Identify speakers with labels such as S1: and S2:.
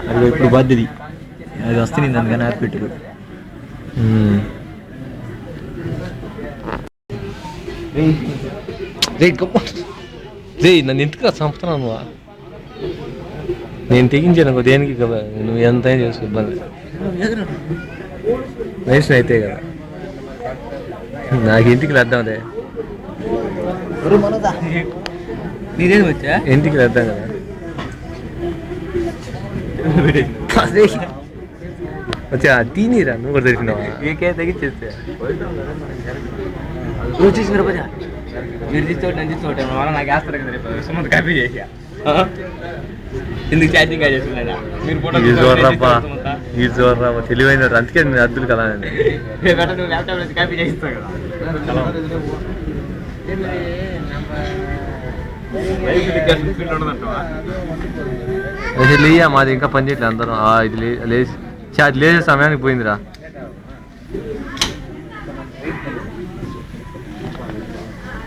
S1: అది ఇప్పుడు బాధ్యది అది వస్తే నేను అందుకని ఆపి పెట్టు.
S2: రే నన్ను ఎందుకు చంపుతున్నావు నువ్వు? నేను తెగించాను దేనికి కదా, నువ్వు ఎంత చేసుకో ఇబ్బంది. వయసు అయితే కదా నాకు ఇంటికి వెళ్దాం. అదే
S1: నీదేది వచ్చా
S2: ఇంటికి వెళ్దాం కదా. వచ్చా తినిరా నువ్వు కూడా తెలిసినావా?
S1: ఏకే తగ్గించేస్తే నువ్వు చూసిన పదా మీరు తీసుకోవటం నేను తీసుకోవటం వాళ్ళ నాకు వేస్తారు కదా రేపు సుమంత్ కాపీ చేసా ఎందుకు ఛార్జింగ్ చేస్తున్నాడా మీరు ఫోటో
S2: ఈ జోర్రా తెలివైన అందుకే నేను అద్దులు కదా
S1: నువ్వు ల్యాప్టాప్ నుంచి కాపీ చేయిస్తావు కదా.
S2: లేయా మాది ఇంకా పని చేయట్లేదు అందరం. ఇది లేచి అది లేచే సమయానికి పోయిందిరా.